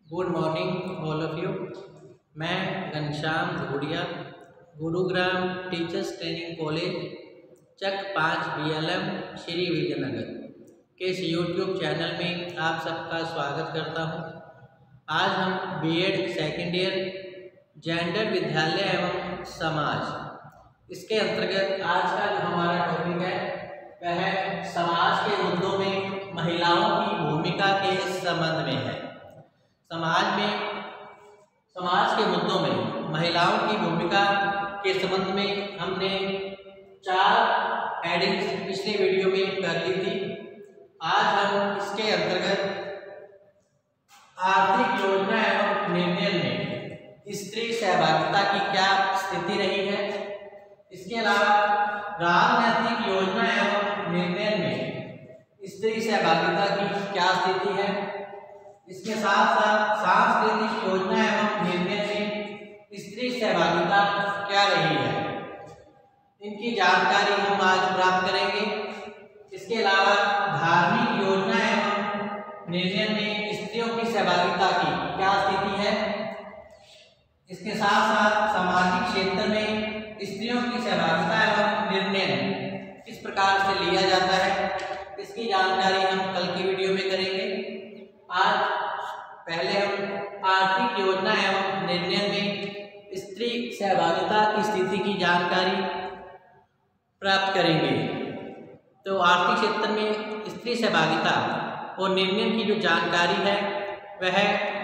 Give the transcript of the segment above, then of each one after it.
Good morning all of you. मैं Ghanshyam Dhudiya Gurugram teachers training college Chak 5 BLM Shri Vijaynagar के इस यूट्यूब चैनल में आप सबका स्वागत करता हूं। आज हम B.Ed सेकेंड ईयर जेंडर विद्यालय एवं समाज इसके अंतर्गत आज का जो हमारा टॉपिक है वह समाज के मुद्दों में महिलाओं की भूमिका के संबंध में है। समाज के मुद्दों में महिलाओं की भूमिका के संबंध में हमने 4 हेडिंग्स पिछले वीडियो में कर ली थी। आज हम इसके अंतर्गत आर्थिक योजना एवं निर्णय में स्त्री सहभागिता की क्या स्थिति रही है, इसके अलावा राजनीतिक योजना एवं निर्णय में स्त्री सहभागिता की क्या स्थिति है, इसके साथ साथ सांस्कृतिक योजना एवं निर्णय में स्त्री सहभागिता क्या रही है, इनकी जानकारी हम आज प्राप्त करेंगे। इसके अलावा धार्मिक योजना एवं निर्णय में स्त्रियों की सहभागिता की क्या स्थिति है, इसके साथ साथ सामाजिक क्षेत्र में स्त्रियों की सहभागिता एवं निर्णय किस प्रकार से लिया जाता है, इसकी जानकारी हम कल की वीडियो में करेंगे। आज पहले हम आर्थिक योजना एवं निर्णय में स्त्री सहभागिता की स्थिति की जानकारी प्राप्त करेंगे। तो आर्थिक क्षेत्र में स्त्री सहभागिता और निर्णय की जो जानकारी है वह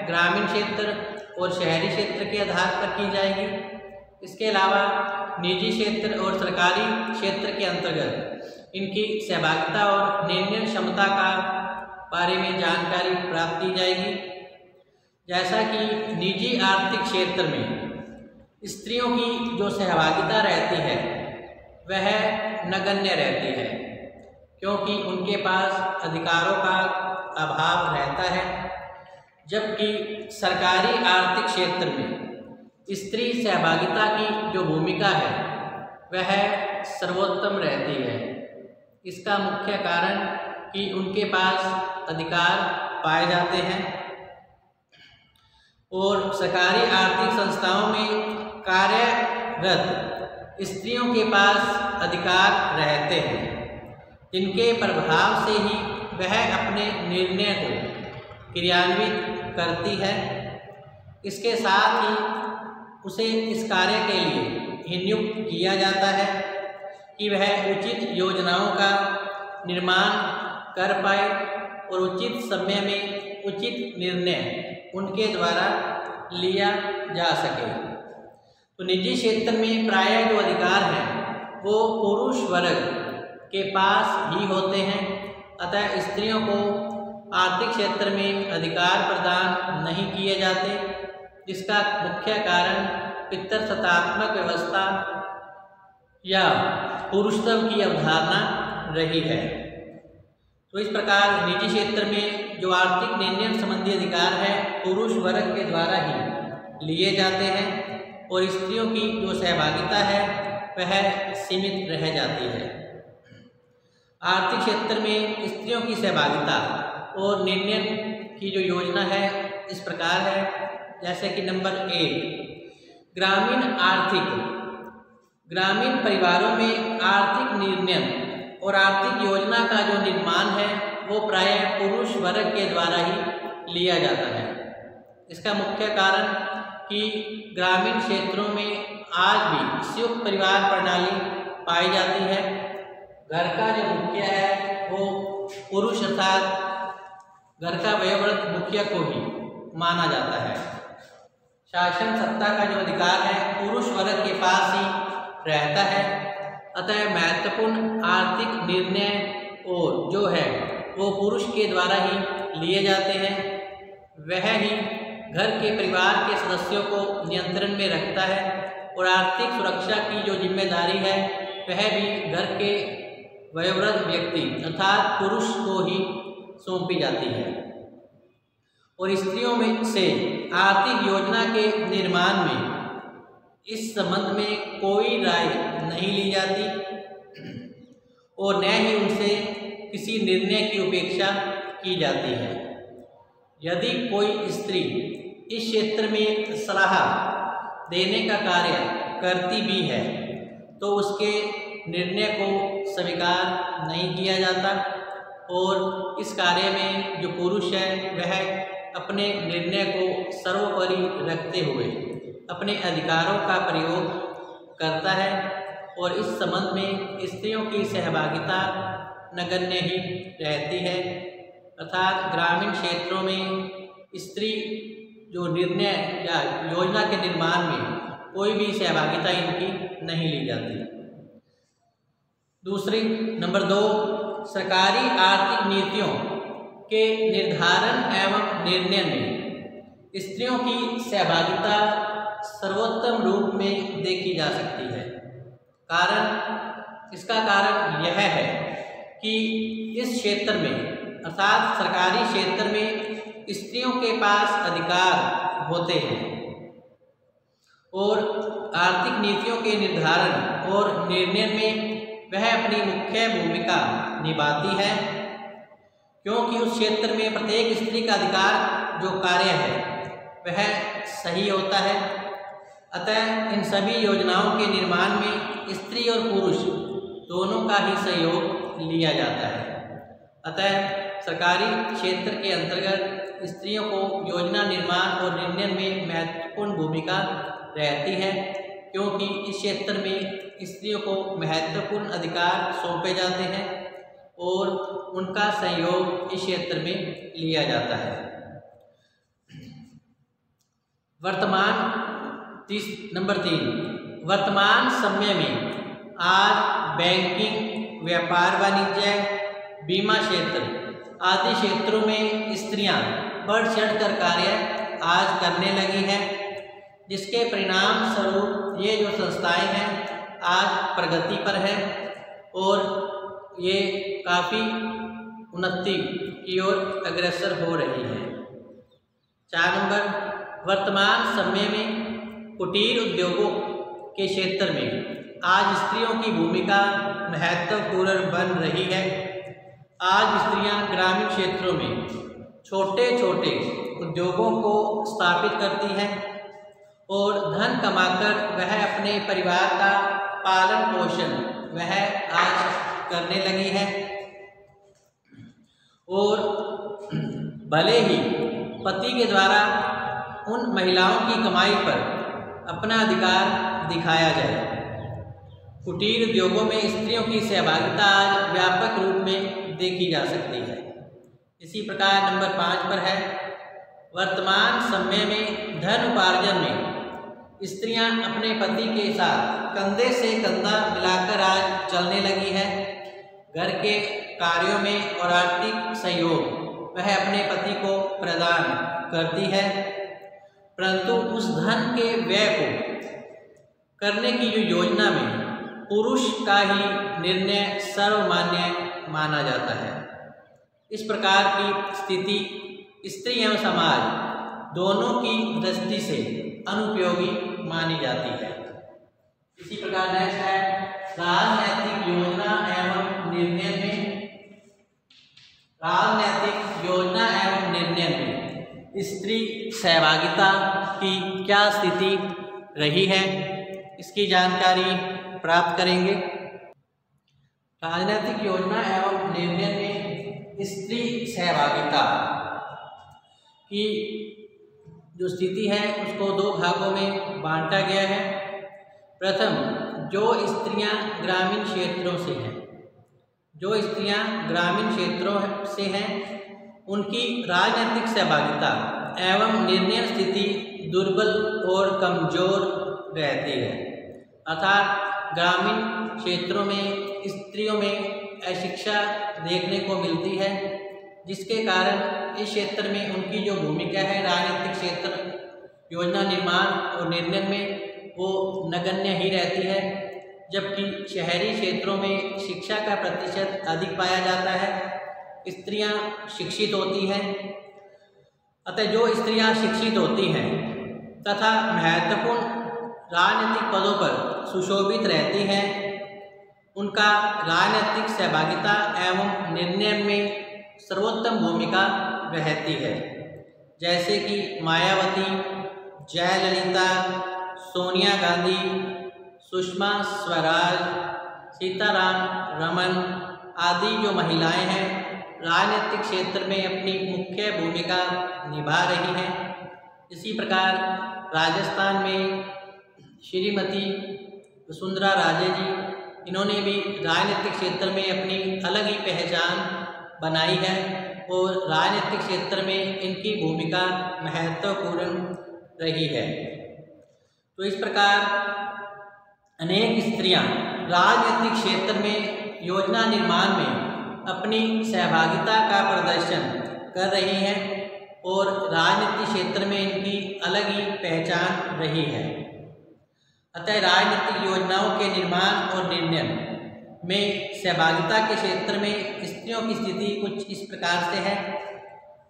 ग्रामीण क्षेत्र और शहरी क्षेत्र के आधार पर की जाएगी। इसके अलावा निजी क्षेत्र और सरकारी क्षेत्र के अंतर्गत इनकी सहभागिता और निर्णय क्षमता का बारे में जानकारी प्राप्त की जाएगी। जैसा कि निजी आर्थिक क्षेत्र में स्त्रियों की जो सहभागिता रहती है वह नगण्य रहती है, क्योंकि उनके पास अधिकारों का अभाव रहता है, जबकि सरकारी आर्थिक क्षेत्र में स्त्री सहभागिता की जो भूमिका है वह सर्वोत्तम रहती है। इसका मुख्य कारण कि उनके पास अधिकार पाए जाते हैं और सरकारी आर्थिक संस्थाओं में कार्यरत स्त्रियों के पास अधिकार रहते हैं, जिनके प्रभाव से ही वह अपने निर्णय को क्रियान्वित करती है। इसके साथ ही उसे इस कार्य के लिए नियुक्त किया जाता है कि वह उचित योजनाओं का निर्माण कर पाए और उचित समय में उचित निर्णय उनके द्वारा लिया जा सके। तो निजी क्षेत्र में प्रायः जो अधिकार हैं वो पुरुष वर्ग के पास ही होते हैं, अतः स्त्रियों को आर्थिक क्षेत्र में अधिकार प्रदान नहीं किए जाते, जिसका मुख्य कारण पितृसत्तात्मक व्यवस्था या पुरुषत्व की अवधारणा रही है। तो इस प्रकार निजी क्षेत्र में जो आर्थिक निर्णय संबंधी अधिकार है पुरुष वर्ग के द्वारा ही लिए जाते हैं और स्त्रियों की जो सहभागिता है वह सीमित रह जाती है। आर्थिक क्षेत्र में स्त्रियों की सहभागिता और निर्णय की जो योजना है इस प्रकार है, जैसे कि नंबर 1 ग्रामीण परिवारों में आर्थिक निर्णय और आर्थिक योजना का जो निर्माण है वो प्रायः पुरुष वर्ग के द्वारा ही लिया जाता है। इसका मुख्य कारण कि ग्रामीण क्षेत्रों में आज भी संयुक्त परिवार प्रणाली पाई जाती है। घर का जो मुखिया है वो पुरुष अर्थात घर का वयोवृद्ध मुखिया को ही माना जाता है। शासन सत्ता का जो अधिकार है पुरुष वर्ग के पास ही रहता है, अतः महत्वपूर्ण आर्थिक निर्णय और जो है वो पुरुष के द्वारा ही लिए जाते हैं। वह ही घर के परिवार के सदस्यों को नियंत्रण में रखता है और आर्थिक सुरक्षा की जो जिम्मेदारी है वह भी घर के वयोवृद्ध व्यक्ति अर्थात पुरुष को ही सौंपी जाती है। और स्त्रियों में से आर्थिक योजना के निर्माण में इस संबंध में कोई राय नहीं ली जाती और न ही उनसे किसी निर्णय की उपेक्षा की जाती है। यदि कोई स्त्री इस क्षेत्र में सलाह देने का कार्य करती भी है तो उसके निर्णय को स्वीकार नहीं किया जाता और इस कार्य में जो पुरुष है वह अपने निर्णय को सर्वोपरि रखते हुए अपने अधिकारों का प्रयोग करता है और इस संबंध में स्त्रियों की सहभागिता नगण्य ही रहती है। अर्थात ग्रामीण क्षेत्रों में स्त्री जो निर्णय या योजना के निर्माण में कोई भी सहभागिता इनकी नहीं ली जाती। दूसरी नंबर 2, सरकारी आर्थिक नीतियों के निर्धारण एवं निर्णय में स्त्रियों की सहभागिता सर्वोत्तम रूप में देखी जा सकती है। इसका कारण यह है कि इस क्षेत्र में अर्थात सरकारी क्षेत्र में स्त्रियों के पास अधिकार होते हैं और आर्थिक नीतियों के निर्धारण और निर्णय में वह अपनी मुख्य भूमिका निभाती है, क्योंकि उस क्षेत्र में प्रत्येक स्त्री का अधिकार जो कार्य है वह सही होता है। अतः इन सभी योजनाओं के निर्माण में स्त्री और पुरुष दोनों का ही सहयोग लिया जाता है। अतः सरकारी क्षेत्र के अंतर्गत स्त्रियों को योजना निर्माण और निर्णय में महत्वपूर्ण भूमिका रहती है, क्योंकि इस क्षेत्र में स्त्रियों को महत्वपूर्ण अधिकार सौंपे जाते हैं और उनका सहयोग इस क्षेत्र में लिया जाता है। नंबर 3, वर्तमान समय में आज बैंकिंग, व्यापार वाणिज्य, बीमा क्षेत्र आदि क्षेत्रों में स्त्रियां बढ़ चढ़कर कार्य आज करने लगी हैं, जिसके परिणाम स्वरूप ये जो संस्थाएं हैं आज प्रगति पर है और ये काफ़ी उन्नति की ओर अग्रसर हो रही है। 4 नंबर, वर्तमान समय में कुटीर उद्योगों के क्षेत्र में आज स्त्रियों की भूमिका महत्वपूर्ण बन रही है। आज स्त्रियां ग्रामीण क्षेत्रों में छोटे छोटे उद्योगों को स्थापित करती हैं और धन कमाकर वह अपने परिवार का पालन पोषण वह आज करने लगी है और भले ही पति के द्वारा उन महिलाओं की कमाई पर अपना अधिकार दिखाया जाए, कुटीर उद्योगों में स्त्रियों की सहभागिता आज व्यापक रूप में देखी जा सकती है। इसी प्रकार नंबर 5 पर है, वर्तमान समय में धन उपार्जन में स्त्रियां अपने पति के साथ कंधे से कंधा मिलाकर आज चलने लगी है। घर के कार्यों में और आर्थिक सहयोग वह अपने पति को प्रदान करती है, परंतु उस धन के व्यय को करने की जो योजना में पुरुष का ही निर्णय सर्वमान्य माना जाता है। इस प्रकार की स्थिति स्त्री एवं समाज दोनों की दृष्टि से अनुपयोगी मानी जाती है। इसी प्रकार नेक्स्ट है, राजनैतिक योजना एवं निर्णय में स्त्री सहभागिता की क्या स्थिति रही है, इसकी जानकारी प्राप्त करेंगे। राजनीतिक योजना एवं निर्णय में स्त्री सहभागिता की जो स्थिति है उसको 2 भागों में बांटा गया है। प्रथम, जो स्त्रियां ग्रामीण क्षेत्रों से हैं उनकी राजनीतिक सहभागिता एवं निर्णय स्थिति दुर्बल और कमजोर रहती है। अर्थात ग्रामीण क्षेत्रों में स्त्रियों में अशिक्षा देखने को मिलती है, जिसके कारण इस क्षेत्र में उनकी जो भूमिका है राजनीतिक क्षेत्र योजना निर्माण और निर्णय में वो नगण्य ही रहती है, जबकि शहरी क्षेत्रों में शिक्षा का प्रतिशत अधिक पाया जाता है, स्त्रियां शिक्षित होती हैं। अतः जो स्त्रियां शिक्षित होती हैं तथा महत्वपूर्ण राजनीतिक पदों पर सुशोभित रहती हैं, उनका राजनीतिक सहभागिता एवं निर्णय में सर्वोत्तम भूमिका रहती है, जैसे कि मायावती, जयललिता, सोनिया गांधी, सुषमा स्वराज, सीताराम रमन आदि जो महिलाएं हैं राजनीतिक क्षेत्र में अपनी मुख्य भूमिका निभा रही हैं। इसी प्रकार राजस्थान में श्रीमती वसुंधरा राजे जी, इन्होंने भी राजनीतिक क्षेत्र में अपनी अलग ही पहचान बनाई है और राजनीतिक क्षेत्र में इनकी भूमिका महत्वपूर्ण रही है। तो इस प्रकार अनेक स्त्रियां राजनीतिक क्षेत्र में योजना निर्माण में अपनी सहभागिता का प्रदर्शन कर रही हैं और राजनीतिक क्षेत्र में इनकी अलग ही पहचान रही है। अतः राजनीतिक योजनाओं के निर्माण और निर्णय में सहभागिता के क्षेत्र में स्त्रियों की स्थिति कुछ इस प्रकार से है।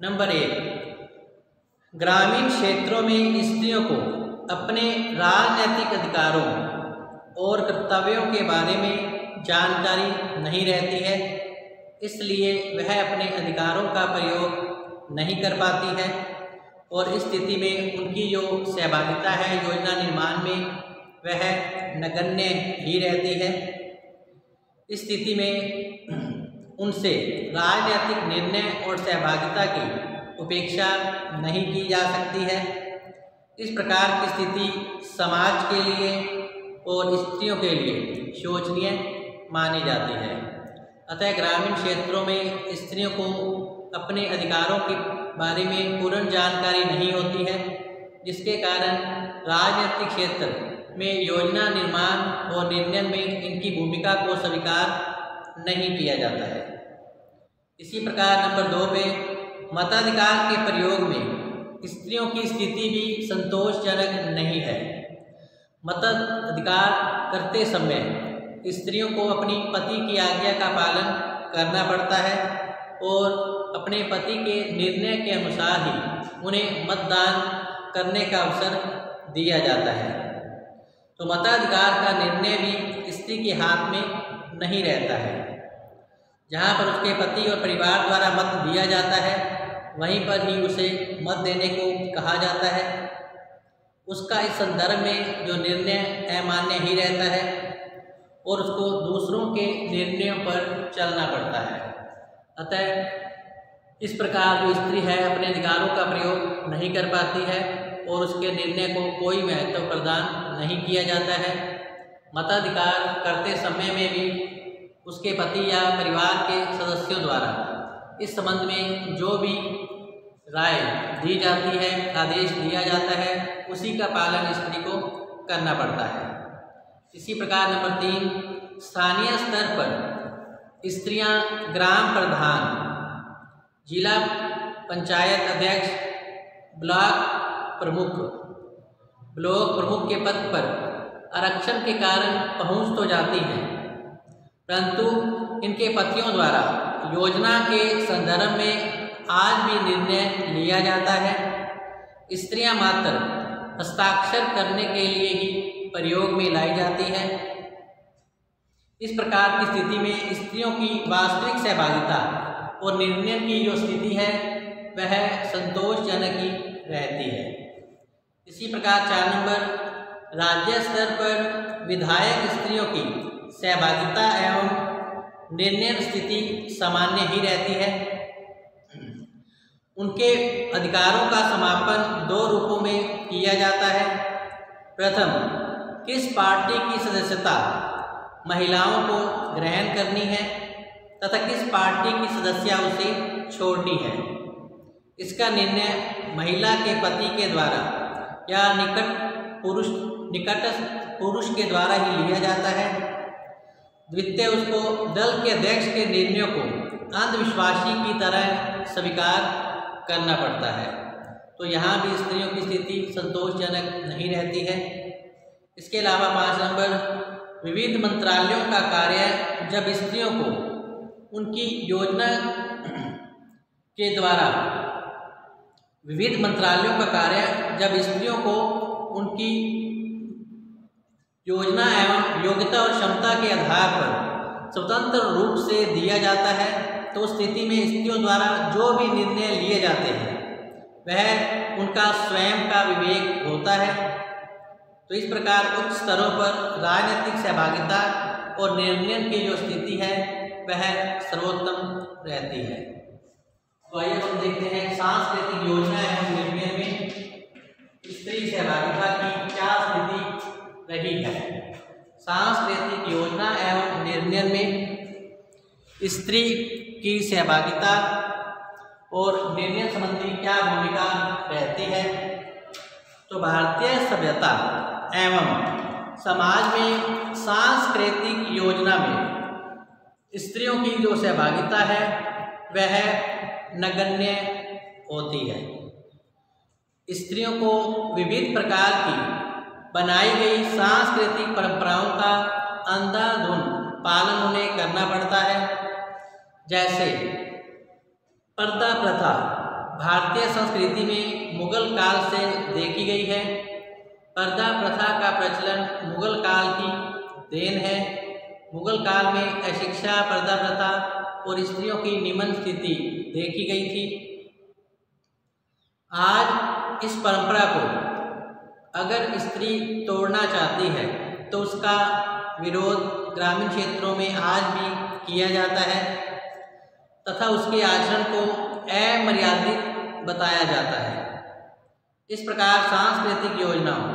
नंबर 1, ग्रामीण क्षेत्रों में स्त्रियों को अपने राजनीतिक अधिकारों और कर्तव्यों के बारे में जानकारी नहीं रहती है, इसलिए वह अपने अधिकारों का प्रयोग नहीं कर पाती है और इस स्थिति में उनकी जो सहभागिता है योजना निर्माण में वह नगण्य ही रहती है। इस स्थिति में उनसे राजनीतिक निर्णय और सहभागिता की उपेक्षा नहीं की जा सकती है। इस प्रकार की स्थिति समाज के लिए और स्त्रियों के लिए शोचनीय मानी जाती है। अतः ग्रामीण क्षेत्रों में स्त्रियों को अपने अधिकारों के बारे में पूर्ण जानकारी नहीं होती है, जिसके कारण राजनीतिक क्षेत्र में योजना निर्माण और निर्णय में इनकी भूमिका को स्वीकार नहीं किया जाता है। इसी प्रकार नंबर 2 पे मताधिकार के प्रयोग में स्त्रियों की स्थिति भी संतोषजनक नहीं है। मताधिकार करते समय स्त्रियों को अपनी पति की आज्ञा का पालन करना पड़ता है और अपने पति के निर्णय के अनुसार ही उन्हें मतदान करने का अवसर दिया जाता है। तो मताधिकार का निर्णय भी स्त्री के हाथ में नहीं रहता है। जहाँ पर उसके पति और परिवार द्वारा मत दिया जाता है वहीं पर ही उसे मत देने को कहा जाता है। उसका इस संदर्भ में जो निर्णय अमान्य ही रहता है और उसको दूसरों के निर्णयों पर चलना पड़ता है। अतः इस प्रकार जो स्त्री है अपने अधिकारों का प्रयोग नहीं कर पाती है और उसके निर्णय को कोई महत्व प्रदान नहीं किया जाता है। मताधिकार करते समय में भी उसके पति या परिवार के सदस्यों द्वारा इस संबंध में जो भी राय दी जाती है, आदेश दिया जाता है, उसी का पालन स्त्री को करना पड़ता है। इसी प्रकार नंबर 3, स्थानीय स्तर पर स्त्रियां ग्राम प्रधान, जिला पंचायत अध्यक्ष, ब्लॉक प्रमुख के पद पर आरक्षण के कारण पहुंच तो जाती हैं, परंतु इनके पतियों द्वारा योजना के संदर्भ में आज भी निर्णय लिया जाता है। स्त्रियां मात्र हस्ताक्षर करने के लिए ही प्रयोग में लाई जाती है। इस प्रकार की स्थिति में स्त्रियों की वास्तविक सहभागिता और निर्णय की जो स्थिति है वह संतोषजनक ही रहती है। इसी प्रकार 4 नंबर, राज्य स्तर पर विधायक स्त्रियों की सहभागिता एवं निर्णय स्थिति सामान्य ही रहती है। उनके अधिकारों का समापन 2 रूपों में किया जाता है। प्रथम, किस पार्टी की सदस्यता महिलाओं को ग्रहण करनी है तथा किस पार्टी की सदस्यता उसे छोड़नी है, इसका निर्णय महिला के पति के द्वारा या निकटस्थ पुरुष के द्वारा ही लिया जाता है। द्वितीय, उसको दल के अध्यक्ष के निर्णयों को अंधविश्वासी की तरह स्वीकार करना पड़ता है। तो यहाँ भी स्त्रियों की स्थिति संतोषजनक नहीं रहती है। इसके अलावा 5 नंबर, विविध मंत्रालयों का कार्य जब स्त्रियों को उनकी योजना के द्वारा विविध मंत्रालयों का कार्य जब स्त्रियों को उनकी योजना एवं योग्यता और क्षमता के आधार पर स्वतंत्र रूप से दिया जाता है, तो स्थिति में स्त्रियों द्वारा जो भी निर्णय लिए जाते हैं वह उनका स्वयं का विवेक होता है। तो इस प्रकार उच्च स्तरों पर राजनीतिक सहभागिता और निर्णय की जो स्थिति है वह सर्वोत्तम रहती है। तो आइए हम देखते हैं सांस्कृतिक योजना एवं निर्णय में स्त्री सहभागिता की क्या स्थिति रही है। सांस्कृतिक योजना एवं निर्णय में स्त्री की सहभागिता और निर्णय संबंधी क्या भूमिका रहती है। तो भारतीय सभ्यता एवं समाज में सांस्कृतिक योजना में स्त्रियों की जो सहभागिता है वह नगण्य होती है। स्त्रियों को विविध प्रकार की बनाई गई सांस्कृतिक परंपराओं का अंधाधुंध पालन उन्हें करना पड़ता है। जैसे पर्दा प्रथा भारतीय संस्कृति में मुगल काल से देखी गई है। पर्दा प्रथा का प्रचलन मुगल काल की देन है। मुगल काल में अशिक्षा, पर्दा प्रथा और स्त्रियों की निम्न स्थिति देखी गई थी। आज इस परंपरा को अगर स्त्री तोड़ना चाहती है तो उसका विरोध ग्रामीण क्षेत्रों में आज भी किया जाता है तथा उसके आचरण को अमर्यादित बताया जाता है। इस प्रकार सांस्कृतिक योजनाओं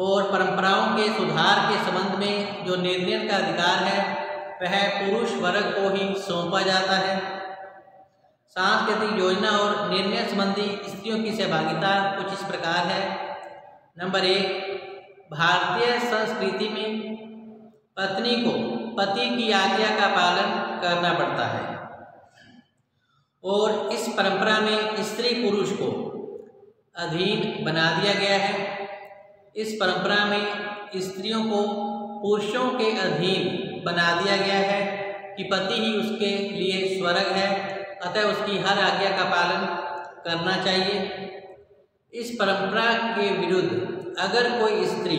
और परंपराओं के सुधार के संबंध में जो निर्णय का अधिकार है वह पुरुष वर्ग को ही सौंपा जाता है। सांस्कृतिक योजना और निर्णय संबंधी स्त्रियों की सहभागिता कुछ इस प्रकार है। नंबर 1, भारतीय संस्कृति में पत्नी को पति की आज्ञा का पालन करना पड़ता है और इस परंपरा में स्त्री पुरुष को अधीन बना दिया गया है। इस परंपरा में स्त्रियों को पुरुषों के अधीन बना दिया गया है कि पति ही उसके लिए स्वर्ग है, अतः उसकी हर आज्ञा का पालन करना चाहिए। इस परंपरा के विरुद्ध अगर कोई स्त्री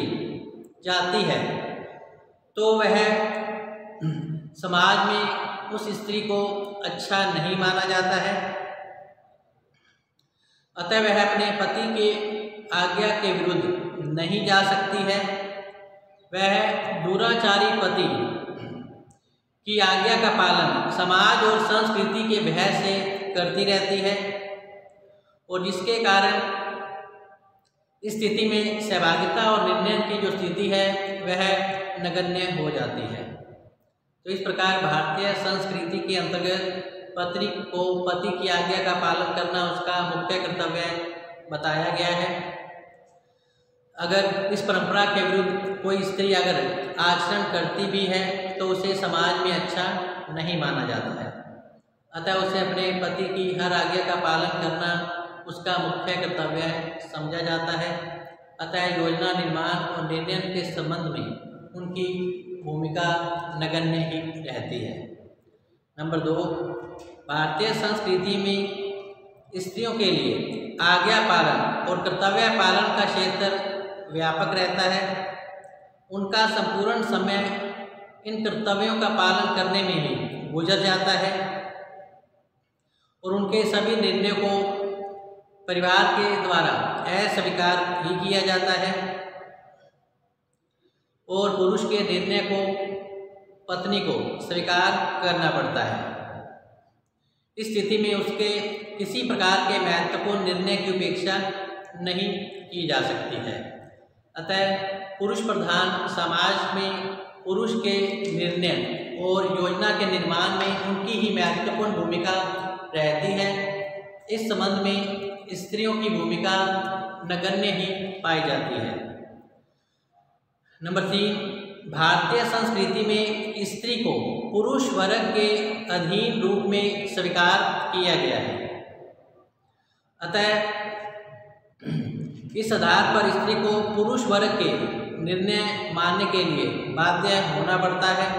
जाती है तो वह समाज में उस स्त्री को अच्छा नहीं माना जाता है, अतः वह अपने पति के आज्ञा के विरुद्ध नहीं जा सकती है। वह दुराचारी पति की आज्ञा का पालन समाज और संस्कृति के भय से करती रहती है और जिसके कारण स्थिति में सहभागिता और निर्णय की जो स्थिति है वह नगण्य हो जाती है। तो इस प्रकार भारतीय संस्कृति के अंतर्गत पत्नी को पति की आज्ञा का पालन करना उसका मुख्य कर्तव्य बताया गया है। अगर इस परंपरा के विरुद्ध कोई स्त्री अगर आचरण करती भी है तो उसे समाज में अच्छा नहीं माना जाता है, अतः उसे अपने पति की हर आज्ञा का पालन करना उसका मुख्य कर्तव्य समझा जाता है। अतः योजना निर्माण और निर्णय के संबंध में उनकी भूमिका नगण्य ही रहती है। नंबर 2, भारतीय संस्कृति में स्त्रियों के लिए आज्ञा पालन और कर्तव्य पालन का क्षेत्र व्यापक रहता है। उनका संपूर्ण समय इन कर्तव्यों का पालन करने में ही गुजर जाता है और उनके सभी निर्णयों को परिवार के द्वारा अस्वीकार ही किया जाता है और पुरुष के निर्णय को पत्नी को स्वीकार करना पड़ता है। इस स्थिति में उसके किसी प्रकार के महत्वपूर्ण निर्णय की उपेक्षा नहीं की जा सकती है। अतः पुरुष प्रधान समाज में पुरुष के निर्णय और योजना के निर्माण में उनकी ही महत्वपूर्ण भूमिका रहती है। इस संबंध में स्त्रियों की भूमिका नगण्य ही पाई जाती है। नंबर 3, भारतीय संस्कृति में स्त्री को पुरुष वर्ग के अधीन रूप में स्वीकार किया गया है। अतः इस आधार पर स्त्री को पुरुष वर्ग के निर्णय मानने के लिए बाध्य होना पड़ता है।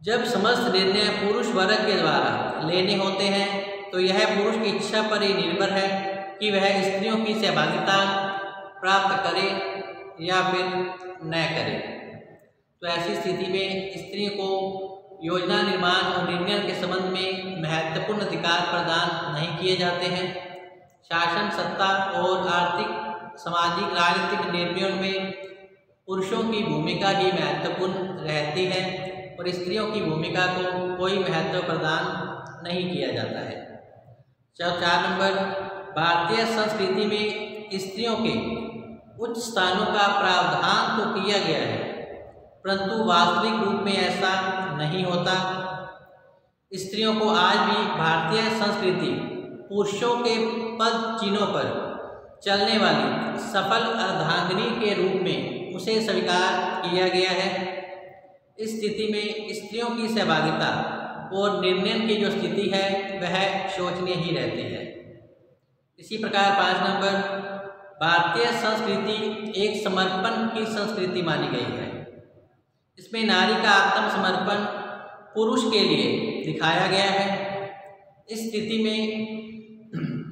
जब समस्त निर्णय पुरुष वर्ग के द्वारा लेने होते हैं तो यह पुरुष की इच्छा पर ही निर्भर है कि वह स्त्रियों की सहभागिता प्राप्त करे या फिर न करे। तो ऐसी स्थिति में स्त्री को योजना निर्माण और निर्णय के संबंध में महत्वपूर्ण अधिकार प्रदान नहीं किए जाते हैं। शासन, सत्ता और आर्थिक, सामाजिक, राजनीतिक निर्णयों में पुरुषों की भूमिका ही महत्वपूर्ण रहती है और स्त्रियों की भूमिका को कोई महत्व प्रदान नहीं किया जाता है। 4 नंबर, भारतीय संस्कृति में स्त्रियों के उच्च स्थानों का प्रावधान तो किया गया है, परंतु वास्तविक रूप में ऐसा नहीं होता। स्त्रियों को आज भी भारतीय संस्कृति पुरुषों के पद चिन्हों पर चलने वाली सफल अर्धांगिनी के रूप में उसे स्वीकार किया गया है। इस स्थिति में स्त्रियों की सहभागिता और निर्णय की जो स्थिति है वह शोचनीय ही रहती है। इसी प्रकार 5 नंबर, भारतीय संस्कृति एक समर्पण की संस्कृति मानी गई है। इसमें नारी का आत्मसमर्पण पुरुष के लिए दिखाया गया है। इस स्थिति में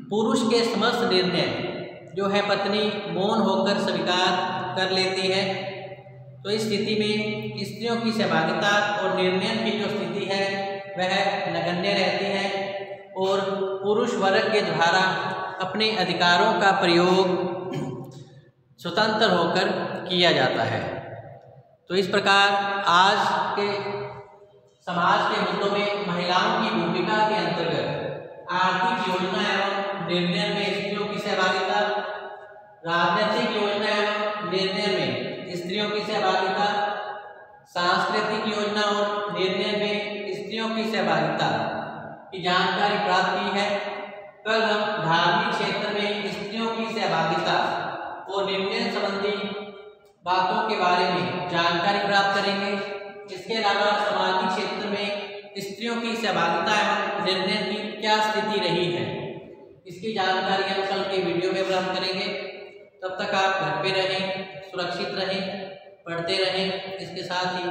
पुरुष के समस्त निर्णय जो है पत्नी मौन होकर स्वीकार कर लेती है। तो इस स्थिति में स्त्रियों की सहभागिता और निर्णय की जो स्थिति है वह नगण्य रहती है और पुरुष वर्ग के द्वारा अपने अधिकारों का प्रयोग स्वतंत्र होकर किया जाता है। तो इस प्रकार आज के समाज के मुद्दों में महिलाओं की भूमिका के अंतर्गत आर्थिक योजना एवं निर्णय में स्त्रियों की सहभागिता, राजनीतिक योजना एवं निर्णय में स्त्रियों की सहभागिता, सांस्कृतिक योजना और निर्णय में स्त्रियों की सहभागिता की जानकारी प्राप्त की है। कल हम धार्मिक क्षेत्र में स्त्रियों की सहभागिता और निर्णय संबंधी बातों के बारे में जानकारी प्राप्त करेंगे। इसके अलावा सामाजिक क्षेत्र में स्त्रियों की सहभागिता एवं निर्णय की क्या स्थिति रही है, इसकी जानकारी हम कल के वीडियो में प्राप्त करेंगे। तब तक आप घर पे रहें, सुरक्षित रहें, पढ़ते रहें। इसके साथ ही